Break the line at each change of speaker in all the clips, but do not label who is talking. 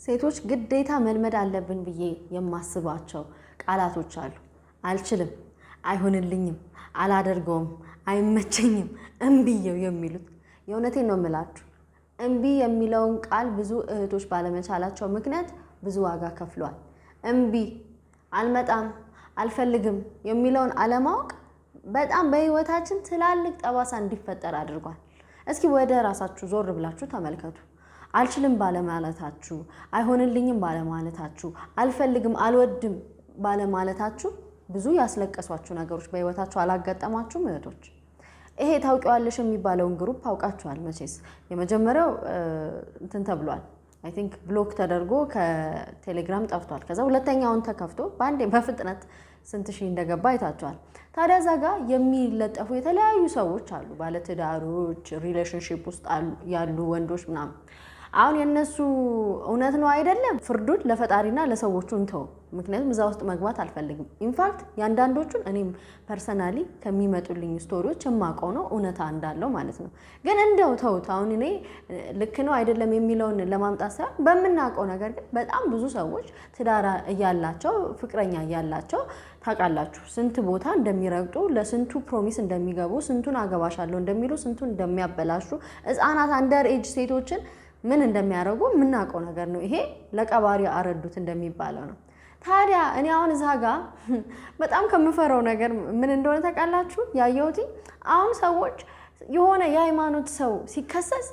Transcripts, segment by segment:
ሴቶች ግዴታ መልመድ አለብን ብዬ የማስባቸው ቃላቶች አሉ። አልችልም፣ አይሆንልኝም፣ አላደርገውም፣ አይመቸኝም፣ እምቢየው የሚሉት የእውነቴን ነው የምላችሁ። እምቢ የሚለውን ቃል ብዙ እህቶች ባለመቻላቸው ምክንያት ብዙ ዋጋ ከፍሏል። እምቢ፣ አልመጣም፣ አልፈልግም የሚለውን አለማወቅ በጣም በህይወታችን ትላልቅ ጠባሳ እንዲፈጠር አድርጓል። እስኪ ወደ ራሳችሁ ዞር ብላችሁ ተመልከቱ። አልችልም ባለማለታችሁ፣ አይሆንልኝም ባለማለታችሁ፣ አልፈልግም አልወድም ባለማለታችሁ ብዙ ያስለቀሷችሁ ነገሮች በህይወታችሁ አላጋጠማችሁም እህቶች? ይሄ ታውቂዋለሽ የሚባለውን ግሩፕ አውቃችኋል መቼስ። የመጀመሪያው እንትን ተብሏል፣ አይ ቲንክ ብሎክ ተደርጎ ከቴሌግራም ጠፍቷል። ከዛ ሁለተኛውን ተከፍቶ በአንዴ በፍጥነት ስንት ሺህ እንደገባ አይታችኋል። ታዲያ እዛ ጋር የሚለጠፉ የተለያዩ ሰዎች አሉ፣ ባለትዳሮች፣ ሪሌሽንሺፕ ውስጥ ያሉ ወንዶች ምናምን። አሁን የነሱ እውነት ነው አይደለም ፍርዱን ለፈጣሪና ለሰዎቹ እንተው። ምክንያቱም እዛ ውስጥ መግባት አልፈልግም። ኢንፋክት ያንዳንዶቹን እኔም ፐርሰናሊ ከሚመጡልኝ ስቶሪዎች የማውቀው ነው እውነታ እንዳለው ማለት ነው። ግን እንደው ተውት። አሁን እኔ ልክ ነው አይደለም የሚለውን ለማምጣት ሳይሆን በምናውቀው ነገር ግን በጣም ብዙ ሰዎች ትዳር እያላቸው ፍቅረኛ እያላቸው ታውቃላችሁ ስንት ቦታ እንደሚረግጡ፣ ለስንቱ ፕሮሚስ እንደሚገቡ፣ ስንቱን አገባሻለሁ እንደሚሉ፣ ስንቱን እንደሚያበላሹ፣ ህፃናት አንደር ኤጅ ሴቶችን ምን እንደሚያደርጉ የምናውቀው ነገር ነው። ይሄ ለቀባሪ አረዱት እንደሚባለው ነው። ታዲያ እኔ አሁን እዛ ጋር በጣም ከምፈራው ነገር ምን እንደሆነ ታውቃላችሁ? ያየሁት አሁን ሰዎች የሆነ የሃይማኖት ሰው ሲከሰስ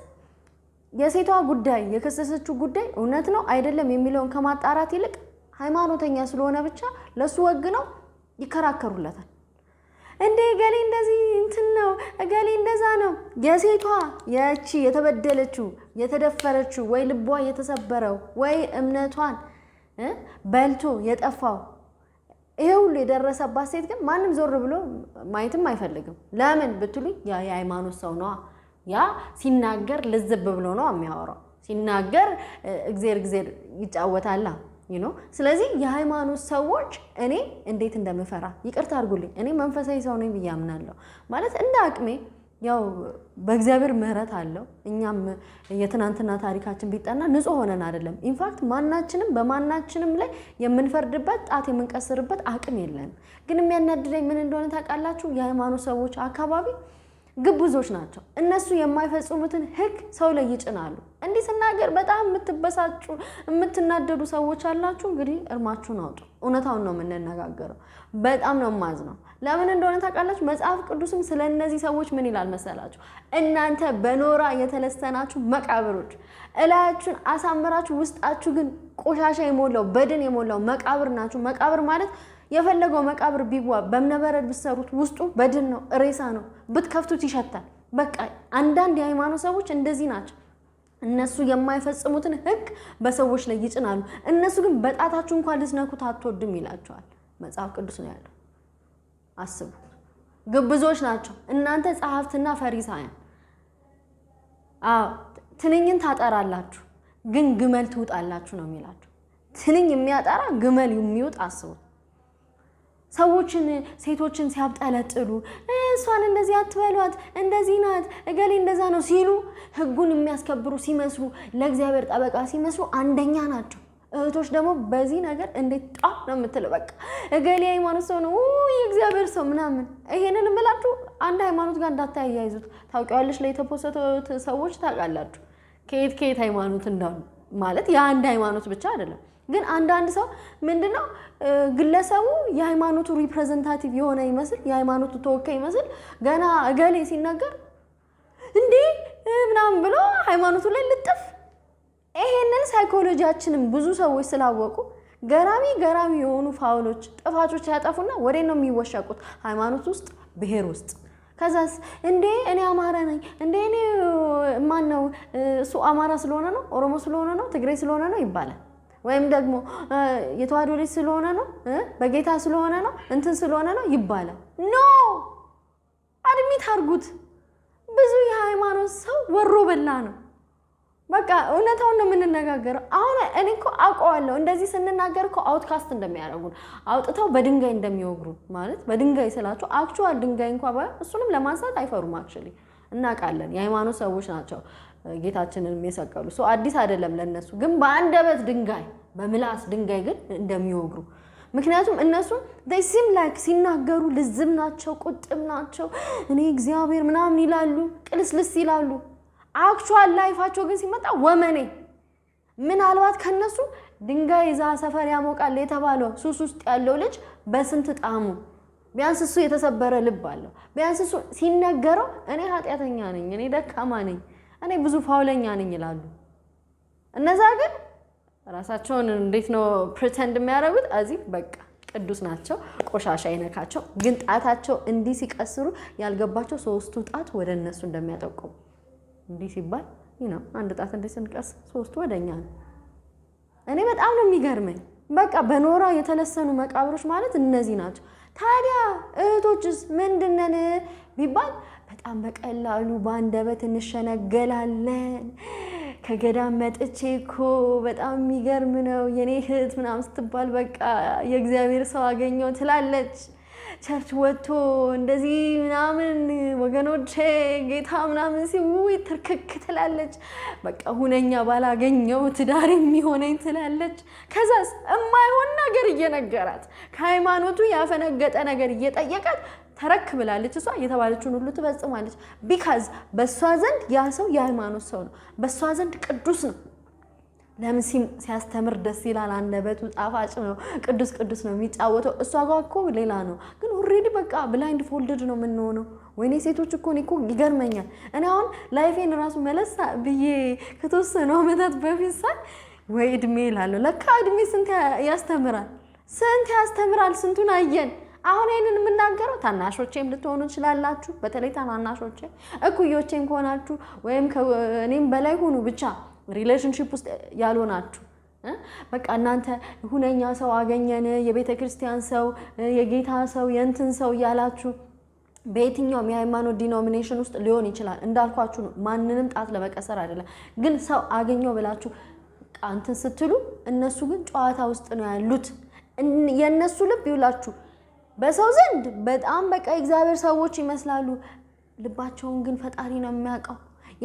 የሴቷ ጉዳይ የከሰሰችው ጉዳይ እውነት ነው አይደለም የሚለውን ከማጣራት ይልቅ ሃይማኖተኛ ስለሆነ ብቻ ለሱ ወግ ነው ይከራከሩለታል። እንዴ ገሌ እንደዚህ እንትን ነው፣ ገሌ እንደዛ ነው። የሴቷ የቺ የተበደለችው የተደፈረችው ወይ ልቧ የተሰበረው ወይ እምነቷን በልቶ የጠፋው ይሄ ሁሉ የደረሰባት ሴት ግን ማንም ዞር ብሎ ማየትም አይፈልግም። ለምን ብትሉኝ ያ የሃይማኖት ሰው ነው። ያ ሲናገር ልዝብ ብሎ ነው የሚያወራው። ሲናገር እግዚአብሔር ይጫወታላ ስለዚህ የሃይማኖት ሰዎች እኔ እንዴት እንደምፈራ ይቅርታ አድርጉልኝ። እኔ መንፈሳዊ ሰው ነኝ ብዬ አምናለሁ። ማለት እንደ አቅሜ ያው በእግዚአብሔር ምህረት አለው። እኛም የትናንትና ታሪካችን ቢጠና ንጹህ ሆነን አይደለም። ኢንፋክት ማናችንም በማናችንም ላይ የምንፈርድበት ጣት የምንቀስርበት አቅም የለንም። ግን የሚያናድደኝ ምን እንደሆነ ታውቃላችሁ? የሃይማኖት ሰዎች አካባቢ ግብዞች ናቸው። እነሱ የማይፈጽሙትን ህግ ሰው ላይ ይጭናሉ። እንዲህ ስናገር በጣም የምትበሳጩ የምትናደዱ ሰዎች አላችሁ። እንግዲህ እርማችሁን አውጡ። እውነታውን ነው የምንነጋገረው። በጣም ነው የማዝነው። ለምን እንደሆነ ታውቃላችሁ? መጽሐፍ ቅዱስም ስለ እነዚህ ሰዎች ምን ይላል መሰላችሁ? እናንተ በኖራ የተለሰናችሁ መቃብሮች፣ እላያችሁን አሳምራችሁ ውስጣችሁ ግን ቆሻሻ የሞላው በድን የሞላው መቃብር ናችሁ። መቃብር ማለት የፈለገው መቃብር ቢጓ በእምነበረድ ብትሰሩት ውስጡ በድን ነው፣ ሬሳ ነው። ብትከፍቱት ይሸታል። በቃ አንዳንድ የሃይማኖት ሰዎች እንደዚህ ናቸው። እነሱ የማይፈጽሙትን ህግ በሰዎች ላይ ይጭናሉ። እነሱ ግን በጣታችሁ እንኳን ልትነኩት አትወድም ይላቸዋል። መጽሐፍ ቅዱስ ነው ያለው። አስቡ። ግብዞች ናቸው እናንተ ጸሐፍትና ፈሪሳውያን። ትንኝን ታጠራላችሁ ግን ግመል ትውጣላችሁ ነው የሚላቸው። ትንኝ የሚያጠራ ግመል የሚውጥ አስቡ። ሰዎችን ሴቶችን ሲያብጠለጥሉ እሷን እንደዚህ አትበሏት እንደዚህ ናት እገሌ እንደዛ ነው ሲሉ ህጉን የሚያስከብሩ ሲመስሉ ለእግዚአብሔር ጠበቃ ሲመስሉ አንደኛ ናቸው። እህቶች ደግሞ በዚህ ነገር እንዴት ጣ ነው የምትለው። በቃ እገሌ ሃይማኖት ሰው ነው የእግዚአብሔር ሰው ምናምን። ይሄንን እምላችሁ አንድ ሃይማኖት ጋር እንዳታያይዙት። ታውቂዋለሽ ላይ የተፖሰቱት ሰዎች ታውቃላችሁ ከየት ሃይማኖት እንዳሉ ማለት የአንድ ሃይማኖት ብቻ አይደለም። ግን አንዳንድ ሰው ምንድነው ግለሰቡ የሃይማኖቱ ሪፕሬዘንታቲቭ የሆነ ይመስል የሃይማኖቱ ተወካይ ይመስል ገና እገሌ ሲናገር እንዴ ምናምን ብሎ ሃይማኖቱ ላይ ልጥፍ። ይሄንን ሳይኮሎጂያችንን ብዙ ሰዎች ስላወቁ ገራሚ የሆኑ ፋውሎች ጥፋቶች ያጠፉና ወዴት ነው የሚወሸቁት? ሃይማኖት ውስጥ ብሔር ውስጥ። ከዛስ እንዴ እኔ አማራ ነኝ እንዴ እኔ ማን ነው እሱ አማራ ስለሆነ ነው ኦሮሞ ስለሆነ ነው ትግሬ ስለሆነ ነው ይባላል። ወይም ደግሞ የተዋህዶ ልጅ ስለሆነ ነው በጌታ ስለሆነ ነው እንትን ስለሆነ ነው ይባላል። ኖ አድሚት አድርጉት። ብዙ የሃይማኖት ሰው ወሮ በላ ነው። በቃ እውነታውን ነው የምንነጋገረው። አሁን እኔ እኮ አውቀዋለሁ እንደዚህ ስንናገር እኮ አውትካስት እንደሚያደርጉን አውጥተው በድንጋይ እንደሚወግሩ ማለት በድንጋይ ስላቸው አክቹዋል ድንጋይ እንኳን እሱንም ለማንሳት አይፈሩም። አክቹሊ እናውቃለን የሃይማኖት ሰዎች ናቸው ጌታችንን የሰቀሉ ሰው አዲስ አይደለም ለነሱ ግን በአንደበት ድንጋይ በምላስ ድንጋይ ግን እንደሚወግሩ ምክንያቱም እነሱ they seem like ሲናገሩ ልዝም ናቸው ቁጥም ናቸው እኔ እግዚአብሔር ምናምን ይላሉ ቅልስልስ ይላሉ አክቹዋል ላይፋቸው ግን ሲመጣ ወመኔ ምናልባት ከነሱ ድንጋይ ይዛ ሰፈር ያሞቃል የተባለው ሱስ ውስጥ ያለው ልጅ በስንት ጣሙ ቢያንስ እሱ የተሰበረ ልብ አለው ቢያንስ እሱ ሲነገረው እኔ ኃጢያተኛ ነኝ እኔ ደካማ ነኝ እኔ ብዙ ፋውለኛ ነኝ ይላሉ እነዛ ግን ራሳቸውን እንዴት ነው ፕሪቴንድ የሚያደርጉት አዚ በቃ ቅዱስ ናቸው ቆሻሻ አይነካቸው ግን ጣታቸው እንዲህ ሲቀስሩ ያልገባቸው ሶስቱ ጣት ወደ እነሱ እንደሚያጠቁ እንዲህ ሲባል አንድ ጣት እንደ ስንቀስ ሶስቱ ወደኛ ነው እኔ በጣም ነው የሚገርመኝ በቃ በኖራ የተለሰኑ መቃብሮች ማለት እነዚህ ናቸው ታዲያ እህቶችስ ምንድነን ቢባል በጣም በቀላሉ ባንደበት እንሸነገላለን ከገዳም መጥቼኮ በጣም የሚገርም ነው የኔ እህት ምናምን ስትባል በቃ የእግዚአብሔር ሰው አገኘው ትላለች ቸርች ወጥቶ እንደዚህ ምናምን ወገኖቼ ጌታ ምናምን ሲውይ ትርክክ ትላለች በቃ ሁነኛ ባላገኘው ትዳር የሚሆነኝ ትላለች ከዛስ የማይሆን ነገር እየነገራት ከሃይማኖቱ ያፈነገጠ ነገር እየጠየቃት ተረክ ብላለች እሷ የተባለችውን ሁሉ ትፈጽማለች because በሷ ዘንድ ያ ሰው የሃይማኖት ሰው ነው በሷ ዘንድ ቅዱስ ነው ለምን ሲያስተምር ደስ ይላል አንደበቱ ጣፋጭ ነው ቅዱስ ነው የሚጫወተው እሷ ጋር እኮ ሌላ ነው ግን ኦሬዲ በቃ ብላይንድ ፎልድድ ነው ምን ነው ወይኔ ሴቶች እኮ እኮ ይገርመኛል እኔ አሁን ላይፌን ራሱ መለሳ ብዬ ከተወሰኑ አመታት በፊት ሳይ ወይ እድሜ ይላል ለካ እድሜ ስንት ያስተምራል ስንቱን አየን አሁን ይሄንን የምናገረው ታናሾቼም ልትሆኑ ይችላልላችሁ በተለይ ታናናሾቼ እኩዮቼም ከሆናችሁ ወይም ከኔም በላይ ሆኑ ብቻ ሪሌሽንሺፕ ውስጥ ያልሆናችሁ በቃ እናንተ ሁነኛ ሰው አገኘን የቤተ ክርስቲያን ሰው የጌታ ሰው የእንትን ሰው ያላችሁ በየትኛውም የሃይማኖት ዲኖሚኔሽን ውስጥ ሊሆን ይችላል እንዳልኳችሁ ነው ማንንም ጣት ለመቀሰር አይደለም ግን ሰው አገኘው ብላችሁ አንተን ስትሉ እነሱ ግን ጨዋታ ውስጥ ነው ያሉት የነሱ ልብ ይውላችሁ በሰው ዘንድ በጣም በቃ እግዚአብሔር ሰዎች ይመስላሉ ልባቸውን ግን ፈጣሪ ነው የሚያውቀው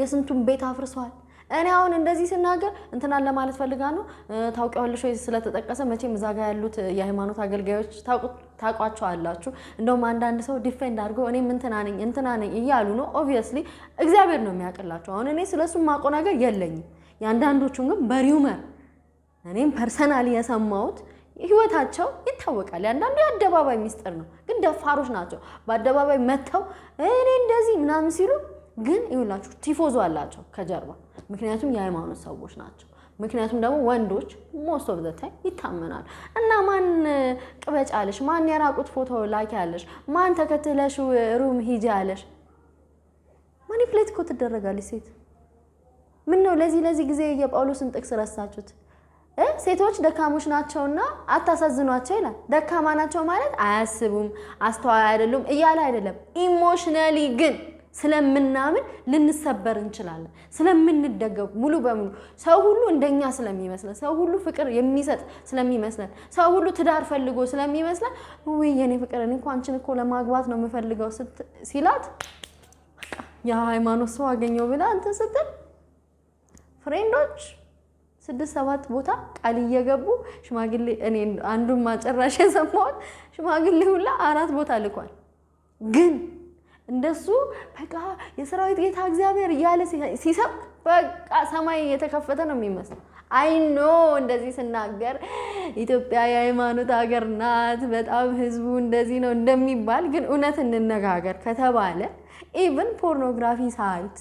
የስንቱን ቤት አፍርሰዋል እኔ አሁን እንደዚህ ስናገር እንትና ለማለት ፈልጋ ነው ታውቂዋለሽ ወይ ስለተጠቀሰ መቼም እዛ ጋር ያሉት የሃይማኖት አገልጋዮች ታቋቸው አላችሁ እንደውም አንዳንድ ሰው ዲፌንድ አድርገው እኔም እንትና ነኝ እያሉ ነው ኦብቪየስሊ እግዚአብሔር ነው የሚያውቅላቸው አሁን እኔ ስለሱ ማቆ ነገር የለኝም ያንዳንዶቹን ግን በሪውመር እኔም ፐርሰናሊ የሰማሁት ህይወታቸው ይታወቃል ያንዳንዱ የአደባባይ ሚስጥር ነው ግን ደፋሮች ናቸው በአደባባይ መተው እኔ እንደዚህ ምናምን ሲሉ ግን ይውላችሁ ቲፎዞ አላቸው ከጀርባ ምክንያቱም የሃይማኖት ሰዎች ናቸው ምክንያቱም ደግሞ ወንዶች most of the time ይታመናሉ እና ማን ቅበጫለሽ ማን የራቁት ፎቶ ላኪ ያለሽ ማን ተከትለሽ ሩም ሂጂ ያለሽ ማኒፕሌት እኮ ትደረጋለች ሴት ምን ነው ለዚህ ጊዜ የጳውሎስን ጥቅስ ረሳችሁት ሴቶች ደካሞች ናቸውና አታሳዝኗቸው ይላል ደካማ ናቸው ማለት አያስቡም አስተዋይ አይደሉም እያለ አይደለም ኢሞሽናሊ ግን ስለምናምን ልንሰበር እንችላለን ስለምንደገው ሙሉ በሙሉ ሰው ሁሉ እንደኛ ስለሚመስለን ሰው ሁሉ ፍቅር የሚሰጥ ስለሚመስለን ሰው ሁሉ ትዳር ፈልጎ ስለሚመስለን ወይ የኔ ፍቅር እኔ እንኳን አንቺን እኮ ለማግባት ነው የምፈልገው ሲላት ያ ሃይማኖት ሰው አገኘው ብላ አንተ ስትል ፍሬንዶች 6-7 ቦታ ቃል እየገቡ ሽማግሌ እኔ አንዱን ማጨራሽ የሰማሁት ሽማግሌ ሁላ 4 ቦታ ልኳል ግን እንደሱ በቃ የሰራዊት ጌታ እግዚአብሔር ያለ ሲሰብክ በቃ ሰማይ የተከፈተ ነው የሚመስለው አይ ኖ እንደዚህ ስናገር ኢትዮጵያ የሃይማኖት ሀገር ናት በጣም ህዝቡ እንደዚህ ነው እንደሚባል ግን እውነት እንነጋገር ከተባለ ኢቭን ፖርኖግራፊ ሳይት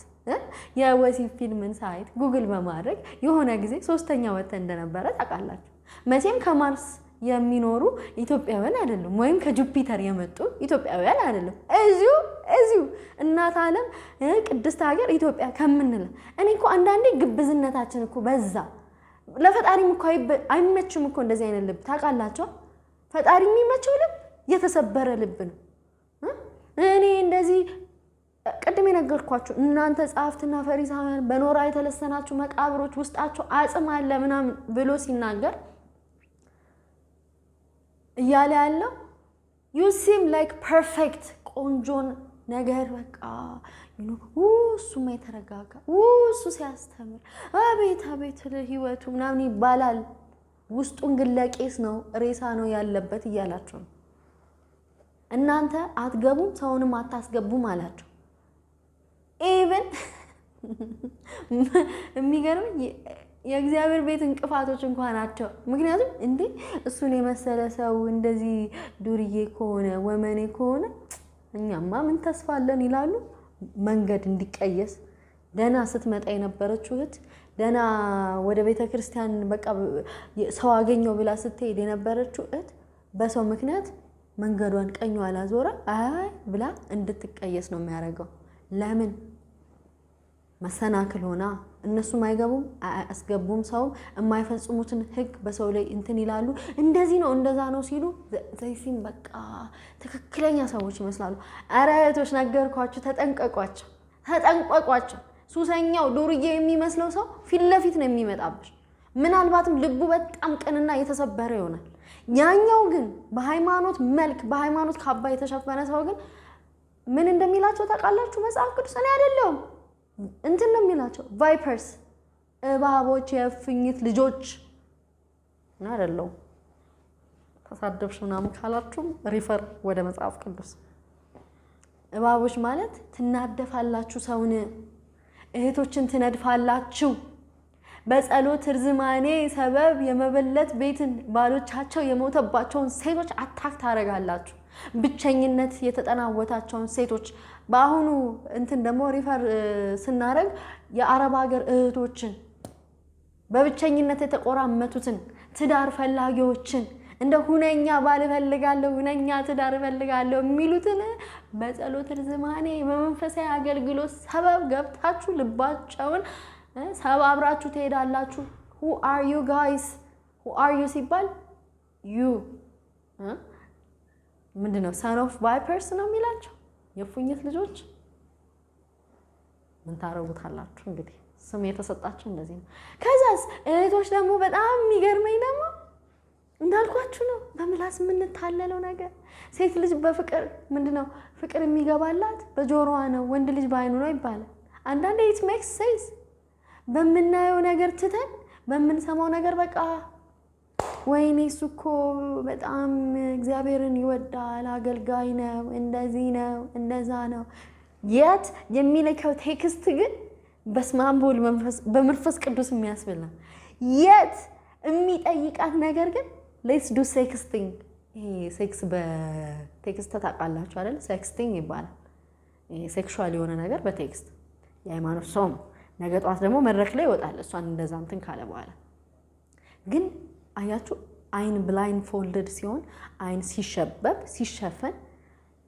የወሲብ ፊልምን ሳይት ጉግል በማድረግ የሆነ ጊዜ 3ኛ ወጥ እንደነበረ ታውቃላችሁ መቼም ከማርስ የሚኖሩ ኢትዮጵያውያን አይደሉም ወይም ከጁፒተር የመጡ ኢትዮጵያውያን አይደሉም እዚሁ እናት ዓለም ቅድስት ሀገር ኢትዮጵያ ከምንለ እኔ እኮ አንዳንዴ ግብዝነታችን እኮ በዛ ለፈጣሪም እኮ አይመችም እኮ እንደዚህ አይነት ልብ ታውቃላችሁ ፈጣሪ የሚመቸው ልብ የተሰበረ ልብ ነው እኔ እንደዚህ ቀድሜ ነገርኳችሁ እናንተ ጻፍትና ፈሪሳውያን በኖራ የተለሰናችሁ መቃብሮች ውስጣችሁ አጽም አለ ምናምን ብሎ ሲናገር እያለ ያለው you seem like perfect ቆንጆን ነገር በቃ እሱማ የተረጋጋ እሱ ሲያስተምር አቤት አቤት ህይወቱ ምናምን ይባላል። ውስጡን ግን ለቄስ ነው ሬሳ ነው ያለበት እያላቸው ነው። እናንተ አትገቡም ሰውንም አታስገቡም አላቸው። ኢቭን የሚገርም የእግዚአብሔር ቤት እንቅፋቶች እንኳን ናቸው። ምክንያቱም እንዴ እሱን የመሰለ ሰው እንደዚህ ዱርዬ ከሆነ ወመኔ ከሆነ እኛማ ምን ተስፋ አለን ይላሉ። መንገድ እንዲቀየስ ደና ስትመጣ የነበረችው እህት ደና ወደ ቤተ ክርስቲያን በቃ ሰው አገኘው ብላ ስትሄድ የነበረችው እህት በሰው ምክንያት መንገዷን ቀኙ አላዞራ አይ ብላ እንድትቀየስ ነው የሚያደርገው። ለምን መሰናክል ሆና እነሱም አይገቡም አያስገቡም። ሰው የማይፈጽሙትን ህግ በሰው ላይ እንትን ይላሉ። እንደዚህ ነው እንደዛ ነው ሲሉ ዘይሲም በቃ ትክክለኛ ሰዎች ይመስላሉ። ኧረ እህቶች ነገርኳችሁ፣ ተጠንቀቋቸው። ሱሰኛው ዱርዬ የሚመስለው ሰው ፊት ለፊት ነው የሚመጣብሽ። ምናልባትም ልቡ በጣም ቅንና የተሰበረ ይሆናል። ያኛው ግን በሃይማኖት መልክ በሃይማኖት ካባ የተሸፈነ ሰው ግን ምን እንደሚላቸው ታውቃላችሁ? መጽሐፍ ቅዱስ እኔ አይደለሁም እንትን ነው የሚላቸው ቫይፐርስ፣ እባቦች፣ የእፉኝት ልጆች እና አይደለም። ተሳደብሽ ምናምን ካላችሁም ሪፈር ወደ መጽሐፍ ቅዱስ። እባቦች ማለት ትናደፋላችሁ፣ ሰውን እህቶችን ትነድፋላችሁ። በጸሎት ርዝማኔ ሰበብ የመበለት ቤትን ባሎቻቸው የሞተባቸውን ሴቶች አታክ ታረጋላችሁ። ብቸኝነት የተጠናወታቸውን ሴቶች በአሁኑ እንትን ደግሞ ሪፈር ስናረግ የአረብ ሀገር እህቶችን በብቸኝነት የተቆራመቱትን ትዳር ፈላጊዎችን እንደ ሁነኛ ባል እፈልጋለሁ ሁነኛ ትዳር እፈልጋለሁ የሚሉትን በጸሎት ርዝማኔ በመንፈሳዊ አገልግሎት ሰበብ ገብታችሁ ልባቸውን ሰባብራችሁ ትሄዳላችሁ። who are you guys? who are you ሲባል you ምንድነው son of vipers ነው የሚላቸው የፉኝት ልጆች። ምን ታረጉታላችሁ እንግዲህ ስም የተሰጣቸው እንደዚህ ነው። ከዛስ እህቶች ደግሞ በጣም የሚገርመኝ ደግሞ እንዳልኳችሁ ነው በምላስ የምንታለለው ነገር። ሴት ልጅ በፍቅር ምንድነው ፍቅር የሚገባላት በጆሮዋ ነው፣ ወንድ ልጅ በአይኑ ነው ይባላል። አንዳንዴ it makes sense። በምናየው ነገር ትተን በምንሰማው ነገር በቃ ወይኔ እሱ እኮ በጣም እግዚአብሔርን ይወዳል፣ አገልጋይ ነው፣ እንደዚህ ነው፣ እንደዛ ነው። የት የሚልከው ቴክስት ግን በስመ አብ ወወልድ በመንፈስ ቅዱስ የሚያስብል ነው። የት የሚጠይቃት ነገር ግን ሌትስ ዱ ሴክስቲንግ። ይሄ ሴክስ በቴክስት ታውቃላችሁ አይደል? ሴክስቲንግ ይባላል። ይሄ ሴክሹዋል የሆነ ነገር በቴክስት የሃይማኖት ሰው ነገ ጧት ደግሞ መድረክ ላይ ይወጣል እሷን እንደዛ እንትን ካለ በኋላ ግን አያችሁ አይን ብላይንድ ፎልደድ ሲሆን አይን ሲሸበብ ሲሸፈን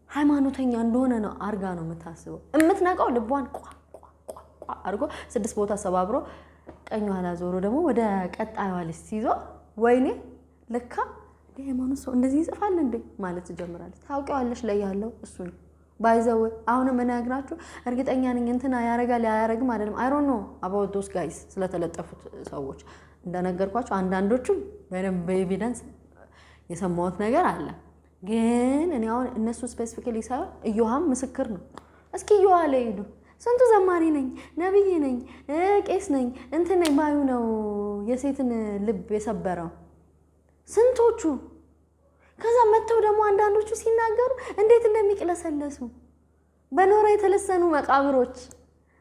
ሃይማኖተኛ እንደሆነ ነው አርጋ ነው የምታስበው። የምትነቃው ልቧን ቋ አርጎ 6 ቦታ ሰባብሮ ቀኙ ኋላ ዞሮ ደግሞ ወደ ቀጣዩ ልጅ ሲይዞ ወይኔ ለካ ሃይማኖት ሰው እንደዚህ ይጽፋል እንዴ ማለት ትጀምራለች። ታውቂዋለሽ ላይ ያለው እሱ ነው ባይዘው። አሁን ምን ያግራችሁ እርግጠኛ ነኝ እንትና ያረጋል ያያረግም አይደለም። አይ ዶንት ኖ አባውት ዶስ ጋይስ ስለተለጠፉት ሰዎች እንደነገርኳችሁ አንዳንዶቹም በደንብ በኤቪደንስ የሰማሁት ነገር አለ። ግን እኔ አሁን እነሱ ስፔሲፊካሊ ሳይሆን እዮሃም ምስክር ነው። እስኪ እዮሃ ላይ ሄዱ ስንቱ ዘማሪ ነኝ ነብይ ነኝ ቄስ ነኝ እንትን ነኝ ባዩ ነው የሴትን ልብ የሰበረው ስንቶቹ። ከዛ መተው ደግሞ አንዳንዶቹ ሲናገሩ እንዴት እንደሚቅለሰለሱ በኖራ የተለሰኑ መቃብሮች።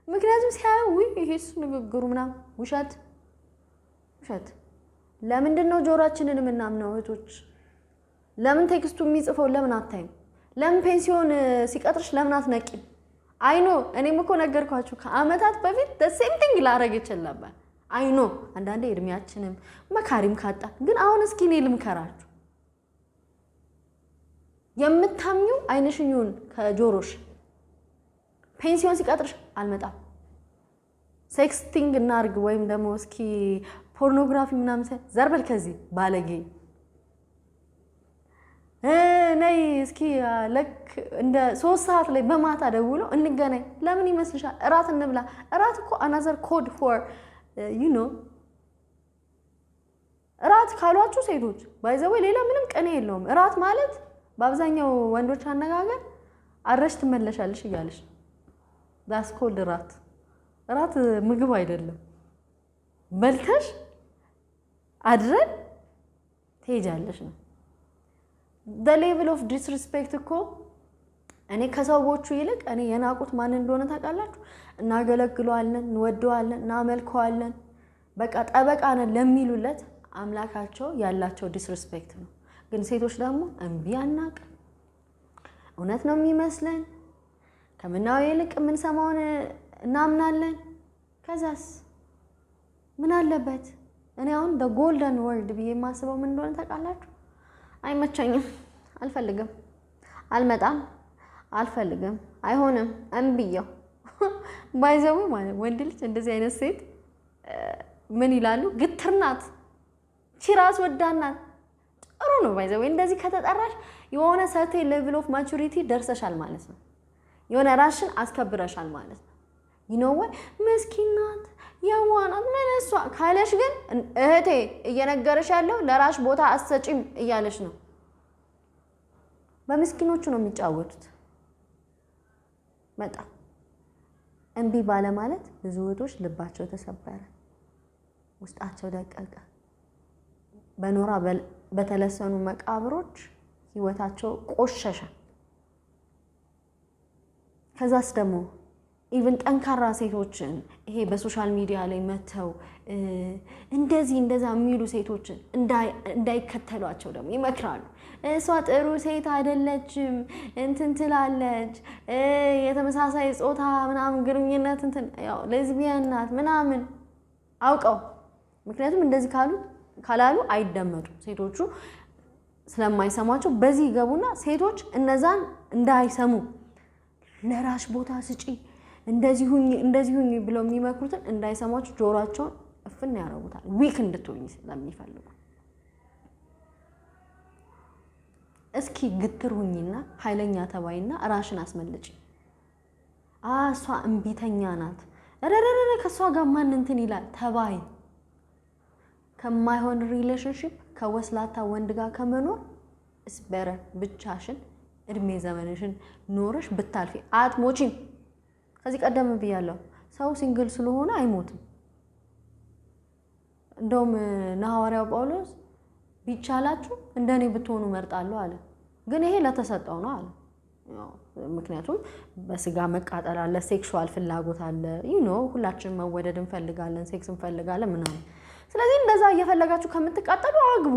ምክንያቱም ሲያዩ ይሄስ ንግግሩ ምናምን ውሸት። ለምንድን ነው ጆሮአችንን የምናምነው እህቶች? ለምን ቴክስቱ የሚጽፈው ለምን አታይም? ለምን ፔንሲዮን ሲቀጥርሽ ለምን አትነቂም? አይኖ እኔም እኮ ነገርኳችሁ ከአመታት በፊት the same thing ላረግ ይችላል ነበር። አይኖ አንዳንዴ እድሜያችንም መካሪም ካጣ ግን አሁን እስኪ እኔ ልምከራችሁ። የምታምኚው አይንሽን ይሁን ከጆሮሽ ፔንሲዮን ሲቀጥርሽ አልመጣም ሴክስቲንግ እናርግ ወይም ደግሞ እስኪ ፖርኖግራፊ ምናምን ዘርበል ከዚህ ባለጌ ነይ እስኪ ለክ እንደ 3 ሰዓት ላይ በማታ ደውሎ እንገናኝ። ለምን ይመስልሻል? እራት እንብላ። እራት እኮ another code for you know እራት ካሏችሁ ሴቶች ባይዘው ሌላ ምንም ቀኔ የለውም። እራት ማለት በአብዛኛው ወንዶች አነጋገር አረሽ ትመለሻለሽ እያለሽ ዳስ ኮልድ ራት ምግብ አይደለም በልተሽ አድረን ትሄጃለሽ ነው the level of disrespect እኮ እኔ ከሰዎቹ ይልቅ እኔ የናቁት ማን እንደሆነ ታውቃላችሁ እናገለግለዋለን እንወደዋለን እናመልከዋለን በቃ ጠበቃ ነን ለሚሉለት አምላካቸው ያላቸው ዲስሪስፔክት ነው ግን ሴቶች ደግሞ እንቢ አናቅ እውነት ነው የሚመስለን ከምናው ይልቅ ምን ሰማውን እናምናለን ከዛስ ምን አለበት እኔ አሁን the golden word ብዬ ማስበው ምን እንደሆነ ታውቃላችሁ አይመቸኝም አልፈልግም አልመጣም አልፈልግም አይሆንም እንብየው ባይዘው ማለት ወንድ ልጅ እንደዚህ አይነት ሴት ምን ይላሉ ግትርናት ቺራስ ወዳናት ጥሩ ነው ባይዘው እንደዚህ ከተጠራሽ የሆነ certain level of maturity ደርሰሻል ማለት ነው የሆነ ራስሽን አስከብረሻል ማለት ነው you know what መስኪናት ያዋናት ምንሷ ካለሽ ግን እህቴ እየነገርሽ ያለው ለራሽ ቦታ አሰጪም እያለሽ ነው በመስኪኖቹ ነው የሚጫወቱት መጣ እንቢ ባለ ማለት ብዙ ወጦች ልባቸው ተሰበረ ውስጣቸው ደቀቀ በኖራ በተለሰኑ መቃብሮች ህይወታቸው ቆሸሸ ከዛስ ደግሞ ኢቭን ጠንካራ ሴቶችን ይሄ በሶሻል ሚዲያ ላይ መተው እንደዚህ እንደዛ የሚሉ ሴቶችን እንዳይከተሏቸው ደግሞ ይመክራሉ እሷ ጥሩ ሴት አይደለችም እንትን ትላለች የተመሳሳይ ጾታ ምናምን ግንኙነት እንትን ያው ሌዝቢያን ናት ምናምን አውቀው ምክንያቱም እንደዚህ ካላሉ አይደመጡ ሴቶቹ ስለማይሰማቸው በዚህ ይገቡና ሴቶች እነዛን እንዳይሰሙ ለራሽ ቦታ ስጪ እንደዚህ ሁኚ ብለው የሚመክሩትን እንዳይሰማቸው ጆሮአቸውን እፍን ያረጉታል ዊክ እንድትሆኚ ስለሚፈልጉ እስኪ ግትር ሁኚና ኃይለኛ ተባይና ራሽን አስመልጪ እሷ እንቢተኛ ናት ረረረ ከሷ ጋር ማን እንትን ይላል ተባይ ከማይሆን ሪሌሽንሺፕ ከወስላታ ወንድ ጋር ከመኖር እስበረ ብቻሽን እድሜ ዘመንሽን ኖርሽ ብታልፊ አትሞቺም ከዚህ ቀደም ብያለሁ ሰው ሲንግል ስለሆነ አይሞትም እንደውም ሐዋርያው ጳውሎስ ቢቻላችሁ እንደኔ ብትሆኑ መርጣለሁ አለ ግን ይሄ ለተሰጠው ነው አለ ምክንያቱም በስጋ መቃጠል አለ ሴክሹዋል ፍላጎት አለ ሁላችንም መወደድ እንፈልጋለን ሴክስ እንፈልጋለን ምናምን ስለዚህ እንደዛ እየፈለጋችሁ ከምትቃጠሉ አግቡ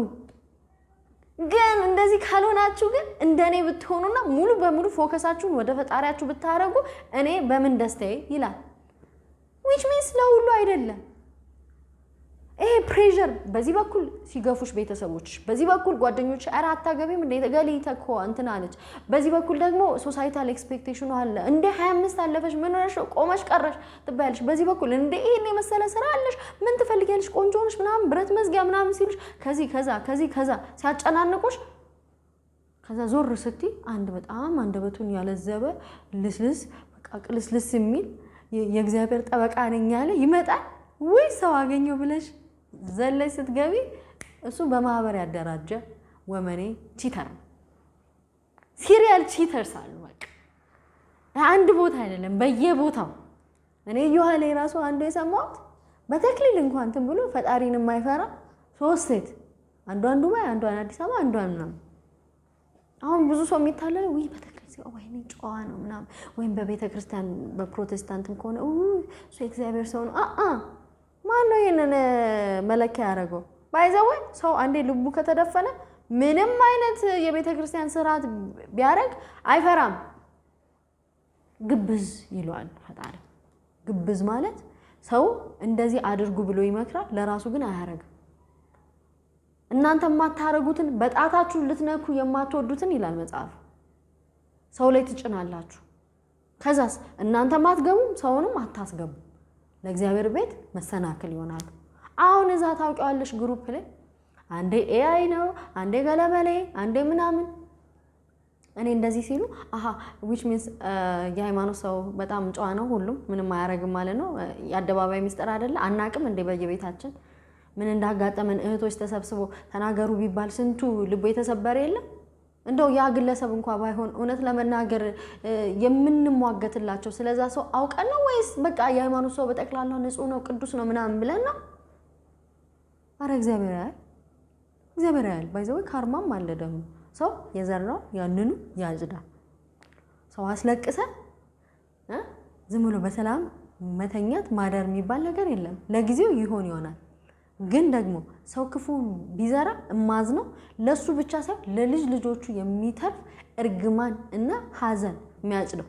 ግን እንደዚህ ካልሆናችሁ ግን እንደኔ ብትሆኑና ሙሉ በሙሉ ፎከሳችሁን ወደ ፈጣሪያችሁ ብታረጉ እኔ በምን ደስታዬ ይላል which means ለሁሉ አይደለም ይሄ ፕሬሸር በዚህ በኩል ሲገፉሽ ቤተሰቦች በዚህ በኩል ጓደኞች አራታ ገበም እንደ ተገሊ ተኮ እንትን አለች በዚህ በኩል ደግሞ ሶሳይታል ኤክስፔክቴሽኑ አለ እንደ 25 አለፈሽ ምን ሆነሽ ቆመሽ ቀረሽ ትባያለሽ በዚህ በኩል እንደ ይሄን የመሰለ ስራ አለሽ ምን ትፈልጊያለሽ ቆንጆ ነሽ ምናምን ብረት መዝጊያ ምናምን ሲሉሽ ከዛ ሲያጨናንቁሽ ከዛ ዞር ስቲ አንድ በጣም አንደበቱን ያለዘበ ልስልስ በቃ ቅልስልስ የሚል የእግዚአብሔር ጠበቃ ነኝ ያለ ይመጣል ወይ ሰው አገኘው ብለሽ ዘለይ ስትገቢ እሱ በማህበር ያደራጀ ወመኔ ቺተር ሲሪያል ቺተርስ አሉ በቃ አንድ ቦታ አይደለም በየቦታው እኔ ዮሐኔ ራሱ አንዱ የሰማሁት በተክሊል እንኳን እንትን ብሎ ፈጣሪን የማይፈራ ሶስት ሴት አንዱ ባይ አንዷን አዲስ አበባ አንዷን ነው አሁን ብዙ ሰው የሚታለለው ወይ በተክሊል ሲው ወይኔ ጨዋ ነው ምናምን ወይም በቤተክርስቲያን በፕሮቴስታንትም ከሆነ እሱ እግዚአብሔር ሰው ነው ማን ነው ይሄንን መለኪያ ያደረገው ባይዘው ሰው አንዴ ልቡ ከተደፈነ ምንም አይነት የቤተክርስቲያን ስርዓት ቢያረግ አይፈራም ግብዝ ይሏል ፈጣሪ ግብዝ ማለት ሰው እንደዚህ አድርጉ ብሎ ይመክራል ለራሱ ግን አያረግም እናንተ ማታረጉትን በጣታችሁ ልትነኩ የማትወዱትን ይላል መጽሐፍ ሰው ላይ ትጭናላችሁ ከዛስ እናንተ ማትገቡም ሰውንም አታስገቡ ለእግዚአብሔር ቤት መሰናክል ይሆናል አሁን እዛ ታውቂዋለሽ ግሩፕ ላይ አንዴ ኤአይ ነው አንዴ ገለበሌ አንዴ ምናምን እኔ እንደዚህ ሲሉ which means የሃይማኖት ሰው በጣም ጨዋ ነው ሁሉም ምንም አያረግም ማለት ነው ያደባባይ ሚስጥር አይደለ አናቅም እንደ በየቤታችን ምን እንዳጋጠመን እህቶች ተሰብስበው ተናገሩ ቢባል ስንቱ ልቦ የተሰበረ የለም እንደው ያ ግለሰብ እንኳን ባይሆን እውነት ለመናገር የምንሟገትላቸው ስለዛ ሰው አውቀን ነው ወይስ በቃ የሃይማኖት ሰው በጠቅላላ ንጹህ ነው ቅዱስ ነው ምናምን ብለን ነው? አረ እግዚአብሔር ያል ባይዘው ካርማም አለ ደግሞ ሰው የዘራው ያንኑ ያጭዳ። ሰው አስለቅሰ ዝም ብሎ በሰላም መተኛት ማደር የሚባል ነገር የለም። ለጊዜው ይሆናል ግን ደግሞ ሰው ክፉ ቢዘራ እማዝነው ለሱ ብቻ ሳይሆን ለልጅ ልጆቹ የሚተርፍ እርግማን እና ሐዘን የሚያጭደው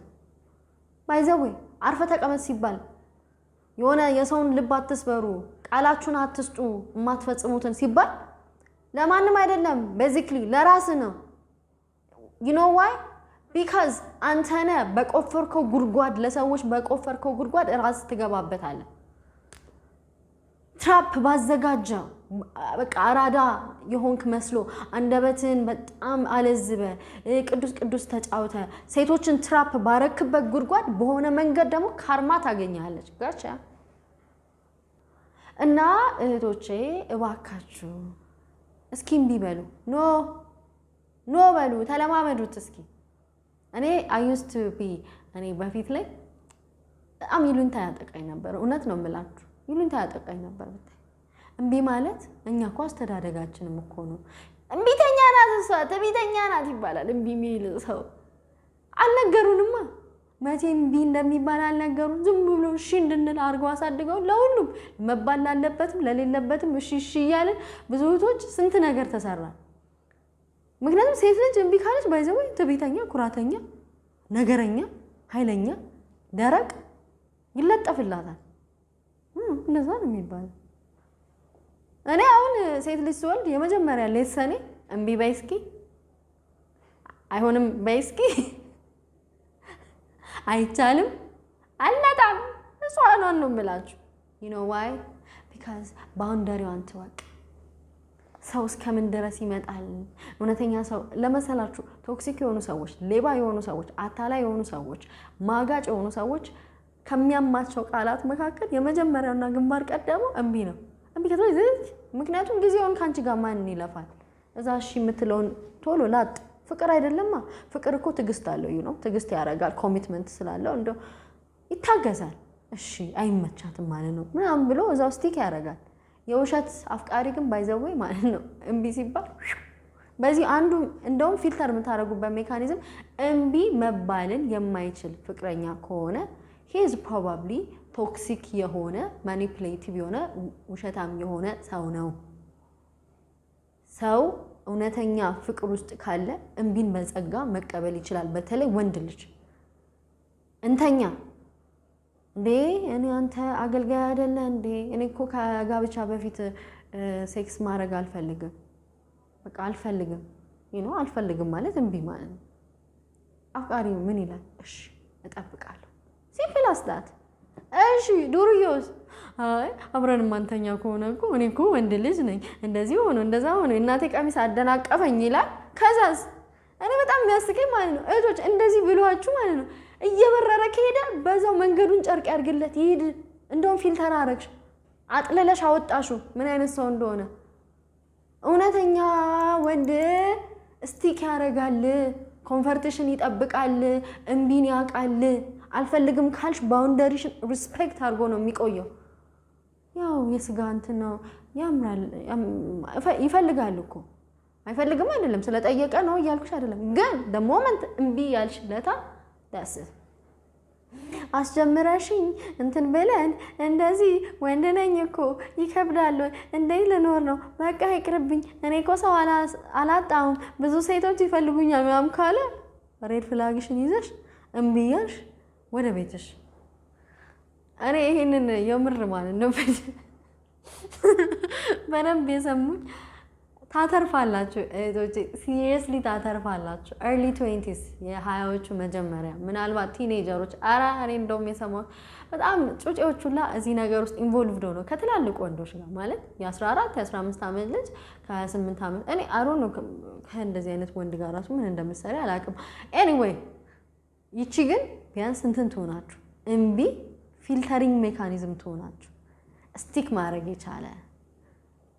ባይዘው አርፈ ተቀመጥ ሲባል የሆነ የሰውን ልብ አትስበሩ ቃላችሁን አትስጡ የማትፈጽሙትን ሲባል ለማንም አይደለም ቤዚክሊ ለራስ ነው you know why because አንተነ በቆፈርከው ጉድጓድ ለሰዎች በቆፈርከው ጉድጓድ ራስ ትገባበታለህ ትራፕ ባዘጋጀው በቃ አራዳ የሆንክ መስሎ አንደበትን በጣም አለዝበ ቅዱስ ተጫውተ ሴቶችን ትራፕ ባረክበት ጉድጓድ በሆነ መንገድ ደግሞ ካርማ ታገኛለች ጋቻ እና እህቶቼ እባካችሁ እስኪ እምቢ በሉ ኖ በሉ ተለማመዱት እስኪ እኔ I used to be እኔ በፊት ላይ በጣም ይሉኝታ ያጠቃኝ ነበር እውነት ነው የምላችሁ ይሉኝታ ያጠቃኝ ነበር ብታይ እምቢ ማለት እኛ እኮ አስተዳደጋችንም እኮ ነው እምቢተኛ ናት እሷ ትዕቢተኛ ናት ይባላል እምቢ የሚል ሰው አልነገሩንማ መቼ እምቢ እንደሚባል አልነገሩን ዝም ብሎ እሺ እንድንል አርገው አሳድገው ለሁሉም መባል አለበትም ለሌለበትም እሺ እያልን ብዙ እህቶች ስንት ነገር ተሰራ ምክንያቱም ሴት ልጅ እምቢ ካለች ባይዘው ትዕቢተኛ ኩራተኛ ነገረኛ ኃይለኛ ደረቅ ይለጠፍላታል እንደዛ ነው የሚባለው እኔ አሁን ሴት ልጅ ስወልድ የመጀመሪያ ለሰኔ እምቢ ባይስኪ አይሆንም ባይስኪ አይቻልም አልመጣም እሷን ነው የምላችሁ you know why because boundary-ዋን ትወቅ ሰው እስከምን ድረስ ይመጣል እውነተኛ ሰው ለመሰላችሁ ቶክሲክ የሆኑ ሰዎች ሌባ የሆኑ ሰዎች አታላይ የሆኑ ሰዎች ማጋጭ የሆኑ ሰዎች ከሚያማቸው ቃላት መካከል የመጀመሪያውና ግንባር ቀደሙ እምቢ ነው እምቢ ከተወይ ምክንያቱም ጊዜውን ካንቺ ጋር ማን ይለፋል እዛ እሺ የምትለውን ቶሎ ላጥ ፍቅር አይደለማ ፍቅር እኮ ትግስት አለው you know ትግስት ያረጋል ኮሚትመንት ስላለው እንደው ይታገሳል እሺ አይመቻትም ማለት ነው ምናምን ብሎ እዛው ስቲክ ያረጋል የውሸት አፍቃሪ ግን ባይዘወይ ማለት ነው እምቢ ሲባል በዚህ አንዱ እንደውም ፊልተር የምታረጉበት ሜካኒዝም እምቢ መባልን የማይችል ፍቅረኛ ከሆነ he is probably toxic የሆነ manipulative የሆነ ውሸታም የሆነ ሰው ነው ሰው እውነተኛ ፍቅር ውስጥ ካለ እምቢን በጸጋ መቀበል ይችላል በተለይ ወንድ ልጅ እንተኛ እንዴ እኔ አንተ አገልጋይ አይደለ እንዴ እኔ እኮ ከጋብቻ በፊት ሴክስ ማድረግ አልፈልግም በቃ አልፈልግም you know አልፈልግም ማለት እምቢ ማለት ነው አፍቃሪው ምን ይላል እሺ እጠብቃለሁ ሲምፕል አስታት እሺ ዱርዮስ አይ አብረን ማንተኛ ከሆነ እኮ እኔ እኮ ወንድ ልጅ ነኝ እንደዚህ ሆኖ እንደዛ ሆኖ እናቴ ቀሚስ አደናቀፈኝ ይላል ከዛስ እኔ በጣም የሚያስቀኝ ማለት ነው እህቶች እንደዚህ ብሏችሁ ማለት ነው እየበረረ ከሄደ በዛው መንገዱን ጨርቅ ያርግለት ይሄድ እንደውም ፊልተር አረግሽ አጥለለሽ አወጣሹ ምን አይነት ሰው እንደሆነ እውነተኛ ወንድ ስቲክ ያረጋል ኮንፈርቴሽን ይጠብቃል እምቢን ያቃል አልፈልግም ካልሽ ባውንደሪሽን ሪስፔክት አርጎ ነው የሚቆየው ያው የስጋ እንትን ነው ያምራል ይፈልጋል እኮ አይፈልግም አይደለም ስለጠየቀ ነው ያልኩሽ አይደለም ግን the moment እምቢ ያልሽለታ that's it አስጀምራሽኝ እንትን በለን እንደዚህ ወንድ ነኝ እኮ ይከብዳል እንደይ ለኖር ነው በቃ ይቅርብኝ እኔ እኮ ሰው አላጣውም ብዙ ሴቶች ይፈልጉኛል ምናምን ካለ ሬድ ፍላግሽን ይዘሽ እምቢ ያልሽ ወደ ቤትሽ እኔ ይሄንን የምር ማለት ነው በደንብ የሰሙኝ ታተርፋላችሁ እህቶቼ ሲሪየስሊ ታተርፋላችሁ early 20s የሃያዎቹ መጀመሪያ ምናልባት ቲኔጀሮች አራ እኔ እንደውም የሰማው በጣም ጩጬዎቹላ እዚህ ነገር ውስጥ ኢንቮልቭድ ሆነው ከትላልቅ ወንዶች ጋር ማለት የ14 የ15 ዓመት ልጅ ከ28 ዓመት እኔ አሮን ነው ከእንደዚህ አይነት ወንድ ጋር ራሱ ምን እንደምሰራ አላውቅም anyway ይቺ ግን ቢያንስ እንትን ትሆናችሁ እምቢ ፊልተሪንግ ሜካኒዝም ትሆናችሁ ስቲክ ማድረግ ይቻላል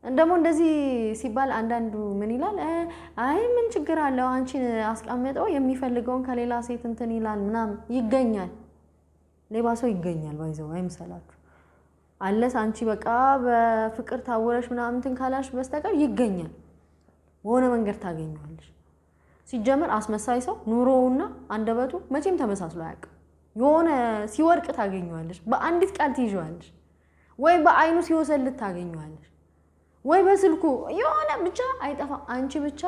እንደሞ እንደዚህ ሲባል አንዳንዱ ምን ይላል አይ ምን ችግር አለው አንቺን አስቀምጠው የሚፈልገውን ከሌላ ሴት እንትን ይላል ምናምን ይገኛል ሌባ ሰው ይገኛል ባይዘው አይምሰላችሁ አለስ አንቺ በቃ በፍቅር ታወረሽ ምናምን እንትን ካላሽ በስተቀር ይገኛል ወሆነ መንገድ ታገኛለሽ ሲጀመር አስመሳይ ሰው ኑሮውና አንደበቱ መቼም ተመሳስሎ አያውቅም የሆነ ሲወርቅ ታገኛለሽ በአንዲት ቃል ትይዣለሽ ወይ በአይኑ ሲወሰልት ታገኛለሽ ወይ በስልኩ የሆነ ብቻ አይጠፋ አንቺ ብቻ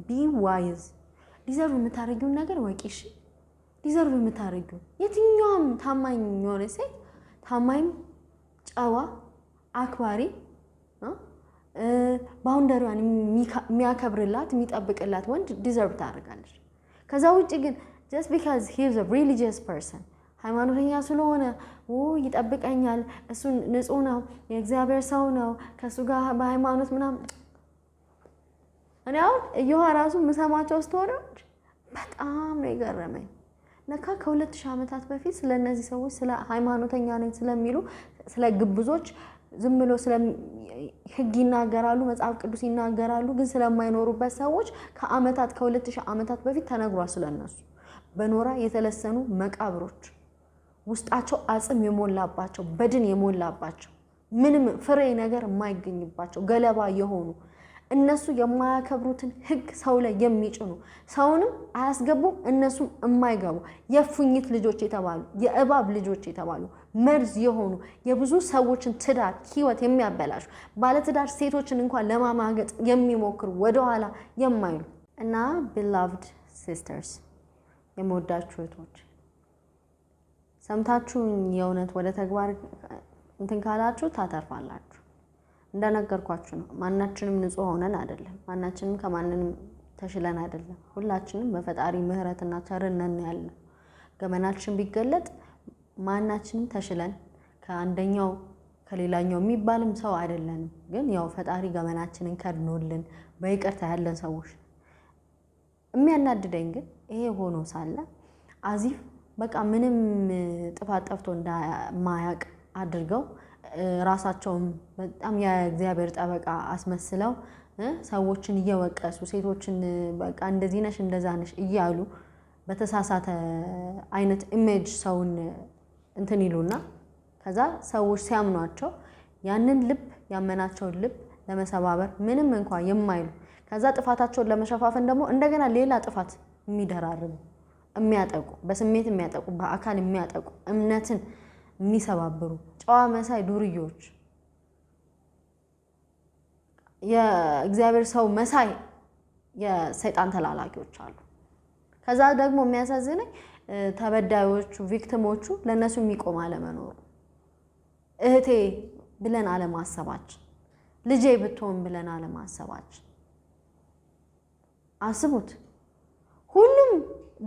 ቢ ዋይዝ ዲዘርቭ የምታረጊው ነገር ወቂሽ ዲዘርቭ የምታረጊው የትኛውም ታማኝ የሆነ ሴት ታማኝ ጨዋ አክባሪ ባውንደሪዋን የሚያከብርላት የሚጠብቅላት ወንድ ዲዘርቭ ታደርጋለች ከዛ ውጪ ግን just because he is a religious person ሃይማኖተኛ ስለሆነ ይጠብቀኛል እሱ ንጹህ ነው የእግዚአብሔር ሰው ነው ከሱ ጋር በሃይማኖት ምናምን እኔ አሁን ራሱ መሰማቸው ስቶሪዎች በጣም ነው የገረመኝ ለካ ከ2000 ዓመታት በፊት ስለነዚህ ሰዎች ስለ ሃይማኖተኛ ነኝ ስለሚሉ ስለ ግብዞች ዝም ብሎ ስለ ህግ ይናገራሉ መጽሐፍ ቅዱስ ይናገራሉ ግን ስለማይኖሩበት ሰዎች ከአመታት ከ2000 ዓመታት በፊት ተነግሯል ስለነሱ በኖራ የተለሰኑ መቃብሮች ውስጣቸው አጽም የሞላባቸው በድን የሞላባቸው ምንም ፍሬ ነገር የማይገኝባቸው ገለባ የሆኑ እነሱ የማያከብሩትን ህግ ሰው ላይ የሚጭኑ ሰውንም አያስገቡ እነሱም የማይገቡ የፉኝት ልጆች የተባሉ የእባብ ልጆች የተባሉ መርዝ የሆኑ የብዙ ሰዎችን ትዳር ህይወት የሚያበላሹ ባለትዳር ሴቶችን እንኳን ለማማገጥ የሚሞክሩ ወደ ኋላ የማይሉ እና beloved sisters የምወዳችሁ እህቶች ሰምታችሁኝ የእውነት ወደ ተግባር እንትን ካላችሁ ታተርፋላችሁ እንደነገርኳችሁ ነው ማናችንም ንጹህ ሆነን አይደለም ማናችንም ከማንንም ተሽለን አይደለም ሁላችንም በፈጣሪ ምህረትና ቸርነት ያለን ገመናችን ቢገለጥ ማናችንም ተሽለን ከአንደኛው ከሌላኛው የሚባልም ሰው አይደለንም ግን ያው ፈጣሪ ገመናችንን ከድኖልን በይቅርታ ያለን ሰዎች የሚያናድደኝ ግን ይሄ ሆኖ ሳለ አዚፍ በቃ ምንም ጥፋት ጠፍቶ እንደማያቅ አድርገው ራሳቸውን በጣም የእግዚአብሔር ጠበቃ አስመስለው ሰዎችን እየወቀሱ ሴቶችን በቃ እንደዚህ ነሽ እንደዛ ነሽ እያሉ በተሳሳተ አይነት ኢሜጅ ሰውን እንትን ይሉና ከዛ ሰዎች ሲያምኗቸው ያንን ልብ ያመናቸውን ልብ ለመሰባበር ምንም እንኳን የማይሉ ከዛ ጥፋታቸውን ለመሸፋፈን ደግሞ እንደገና ሌላ ጥፋት የሚደራርቡ የሚያጠቁ በስሜት የሚያጠቁ በአካል የሚያጠቁ እምነትን የሚሰባብሩ ጨዋ መሳይ ዱርዮች የእግዚአብሔር ሰው መሳይ የሰይጣን ተላላኪዎች አሉ ከዛ ደግሞ የሚያሳዝነኝ ተበዳዮቹ ቪክቲሞቹ ለነሱ የሚቆም አለመኖሩ እህቴ ብለን አለማሰባችን ልጄ ብትሆን ብለን አለማሰባችን አስቡት ሁሉም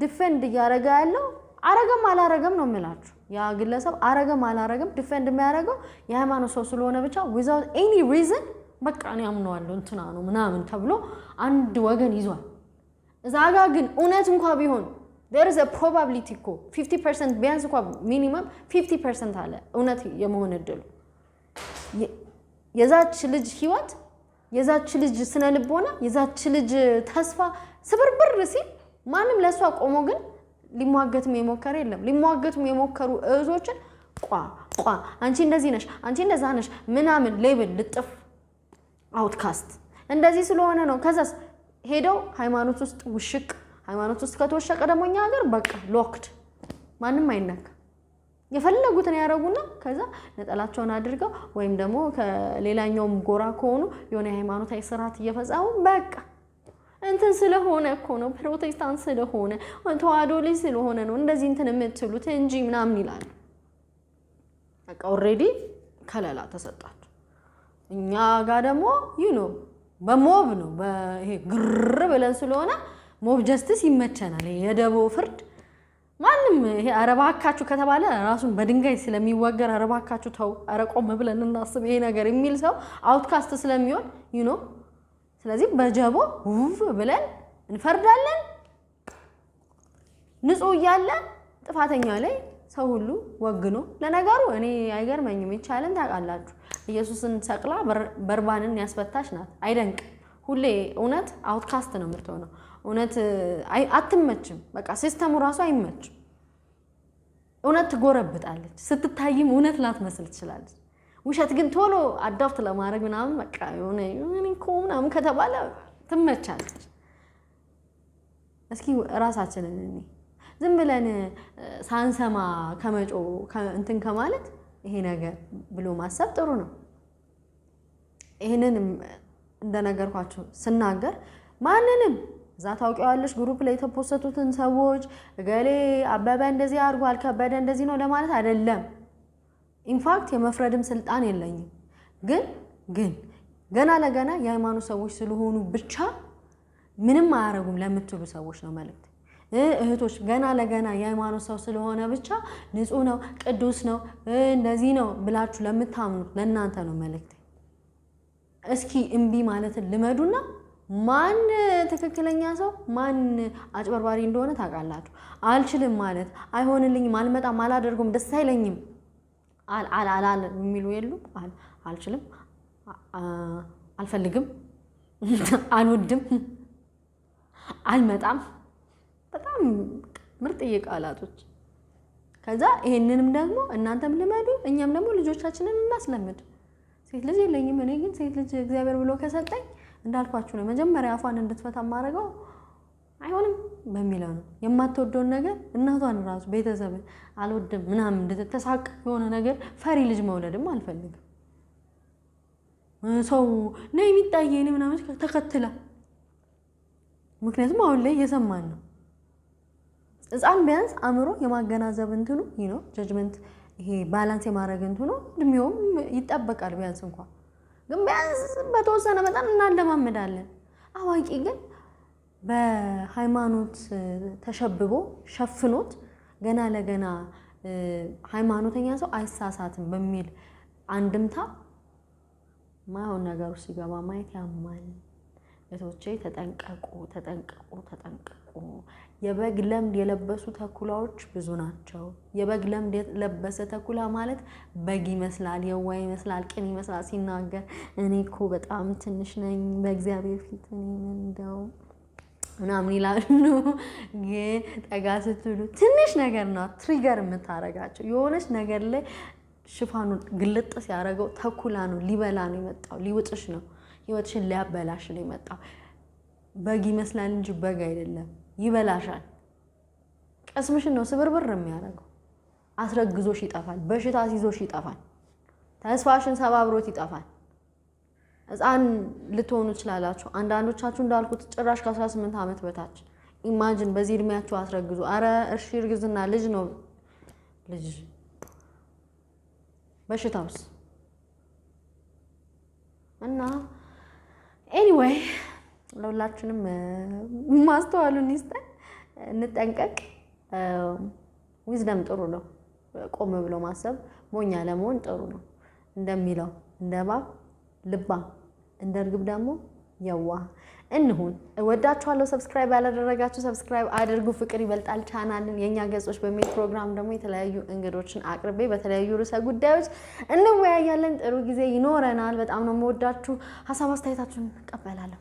ዲፌንድ ያረጋ ያለው አረገም አላረገም ነው የምላችሁ ያ ግለሰብ አረገም አላረገም ዲፌንድ የሚያረጋው የሃይማኖት ሰው ስለሆነ ብቻ without any reason በቃ ነው ያምነዋል እንትና ነው ምናምን ተብሎ አንድ ወገን ይዟል እዛጋ ግን እውነት እንኳን ቢሆን there is a probability እኮ 50% ቢያንስ እንኳን ሚኒመም 50% አለ እውነት የመሆን እድሉ የዛች ልጅ ህይወት የዛች ልጅ ስነ ልቦና የዛች ልጅ ተስፋ ስብርብር ሲል ማንም ለሷ ቆሞ ግን ሊሟገትም የሞከረ የለም ሊሟገቱም የሞከሩ እህቶችን ቋ አንቺ እንደዚህ ነሽ አንቺ እንደዛ ነሽ ምናምን ሌብል ልጥፍ አውትካስት እንደዚህ ስለሆነ ነው ከዛስ ሄደው ሃይማኖት ውስጥ ውሽቅ ሃይማኖት ውስጥ ከተወሸቀ ደግሞ እኛ ሀገር በቃ ሎክድ ማንም አይነካ የፈለጉትን ያረጉና ከዛ ነጠላቸውን አድርገው ወይም ደግሞ ከሌላኛውም ጎራ ከሆኑ የሆነ ሃይማኖታዊ ስርዓት እየፈጸሙ በቃ እንትን ስለሆነ እኮ ነው ፕሮቴስታንት ስለሆነ ተዋህዶ ልጅ ስለሆነ ነው እንደዚህ እንትን የምትሉት እንጂ ምናምን ይላሉ በቃ ኦሬዲ ከለላ ተሰጣቸው እኛ ጋር ደግሞ በሞብ ነው በይሄ ግር ብለን ስለሆነ ሞብ ጀስቲስ ይመቸናል የደቦ ፍርድ ማንም ይሄ አረባካችሁ ከተባለ ራሱን በድንጋይ ስለሚወገር አረባካችሁ ተው አረቆም ብለን እናስብ ይሄ ነገር የሚል ሰው አውትካስት ስለሚሆን ስለዚህ በጀቦ ውፍ ብለን እንፈርዳለን ንጹህ ያለ ጥፋተኛ ላይ ሰው ሁሉ ወግኖ ለነገሩ እኔ አይገርመኝም ይቻለን ታውቃላችሁ ኢየሱስን ሰቅላ በርባንን ያስፈታች ናት። አይደንቅ ሁሌ እውነት አውትካስት ነው የምትሆነው። እውነት አትመችም። በቃ ሲስተሙ ራሱ አይመችም። እውነት ትጎረብጣለች። ስትታይም እውነት ላትመስል ትችላለች። ውሸት ግን ቶሎ አዳፕት ለማድረግ ምናምን በቃ የሆነ እኮ ምናምን ከተባለ ትመቻለች። እስኪ ራሳችንን ዝም ብለን ሳንሰማ ከመጮ እንትን ከማለት ይሄ ነገር ብሎ ማሰብ ጥሩ ነው። ይሄንን እንደነገርኳችሁ ስናገር ማንንም እዛ ታውቂዋለሽ ግሩፕ ላይ የተፖሰቱትን ሰዎች እገሌ አበበ እንደዚህ አድርጓል ከበደ እንደዚህ ነው ለማለት አይደለም። ኢንፋክት የመፍረድም ስልጣን የለኝም። ግን ገና ለገና የሃይማኖት ሰዎች ስለሆኑ ብቻ ምንም አያረጉም ለምትሉ ሰዎች ነው መልእክት። እህቶች ገና ለገና የሃይማኖት ሰው ስለሆነ ብቻ ንጹህ ነው ቅዱስ ነው እንደዚህ ነው ብላችሁ ለምታምኑት ለእናንተ ነው መልእክት። እስኪ እምቢ ማለትን ልመዱና ማን ትክክለኛ ሰው ማን አጭበርባሪ እንደሆነ ታውቃላችሁ። አልችልም ማለት አይሆንልኝም፣ አልመጣም፣ አላደርጉም፣ ደስ አይለኝም አላል የሚሉ የሉም። አልችልም፣ አልፈልግም፣ አልወድም፣ አልመጣም። በጣም ምርጥዬ ቃላቶች። ከዛ ይሄንንም ደግሞ እናንተም ልመዱ፣ እኛም ደግሞ ልጆቻችንን እናስለምድ። ሴት ልጅ የለኝም እኔ ግን ሴት ልጅ እግዚአብሔር ብሎ ከሰጠኝ እንዳልኳችሁ ነው መጀመሪያ አፏን እንድትፈታ ማድረገው አይሆንም በሚለው ነው። የማትወደውን ነገር እናቷን ራሱ ቤተሰብን አልወድም ምናምን እንድትተሳቅ የሆነ ነገር ፈሪ ልጅ መውለድም አልፈልግም። ሰው ነይ የሚጣየኝ ምናምን ተከትላ ምክንያቱም አሁን ላይ እየሰማን ነው። ሕፃን ቢያንስ አእምሮ የማገናዘብ እንትኑ ነው ጀጅመንት ይሄ ባላንስ የማድረግ እንትኑ እድሜውም ይጠበቃል ቢያንስ እንኳን ግን ቢያንስ በተወሰነ መጠን እናለማመዳለን። አዋቂ ግን በሃይማኖት ተሸብቦ ሸፍኖት ገና ለገና ሃይማኖተኛ ሰው አይሳሳትም በሚል አንድምታ ማይሆን ነገር ውስጥ ሲገባ ማየት ያማል። እህቶቼ ተጠንቀቁ፣ ተጠንቀቁ፣ ተጠንቀቁ። የበግ ለምድ የለበሱ ተኩላዎች ብዙ ናቸው። የበግ ለምድ የለበሰ ተኩላ ማለት በግ ይመስላል፣ የዋህ ይመስላል፣ ቅን ይመስላል። ሲናገር እኔ እኮ በጣም ትንሽ ነኝ በእግዚአብሔር ፊት እንደው ምናምን ይላሉ። ግን ጠጋ ስትሉ ትንሽ ነገር ነው ትሪገር የምታረጋቸው። የሆነች ነገር ላይ ሽፋኑ ግልጥ ሲያደርገው ተኩላ ነው፣ ሊበላ ነው የመጣው፣ ሊውጥሽ ነው፣ ህይወትሽን ሊያበላሽ ነው የመጣው። በግ ይመስላል እንጂ በግ አይደለም፣ ይበላሻል። ቀስምሽን ነው ስብርብር የሚያደርገው። አስረግዞሽ ይጠፋል፣ በሽታ ይዞሽ ይጠፋል፣ ተስፋሽን ሰባብሮት ይጠፋል። ሕፃን ልትሆኑ ትችላላችሁ። አንዳንዶቻችሁ እንዳልኩት ጭራሽ ከ18 ዓመት በታች ኢማጂን በዚህ እድሜያችሁ አስረግዙ። አረ እርሺ እርግዝና ልጅ ነው ልጅ በሽታውስ እና ኤኒዌይ ለሁላችንም ማስተዋሉን ይስጠን፣ እንጠንቀቅ። ዊዝደም ጥሩ ነው። ቆም ብሎ ማሰብ ሞኛ ለመሆን ጥሩ ነው። እንደሚለው እንደ እባብ ልባም እንደ እርግብ ደግሞ የዋህ እንሁን። እወዳችኋለሁ። ሰብስክራይብ ያላደረጋችሁ ሰብስክራይብ አድርጉ። ፍቅር ይበልጣል ቻናልን የኛ ገጾች በሚል ፕሮግራም ደግሞ የተለያዩ እንግዶችን አቅርቤ በተለያዩ ርዕሰ ጉዳዮች እንወያያለን። ጥሩ ጊዜ ይኖረናል። በጣም ነው የምወዳችሁ። ሀሳብ አስተያየታችሁን እቀበላለሁ።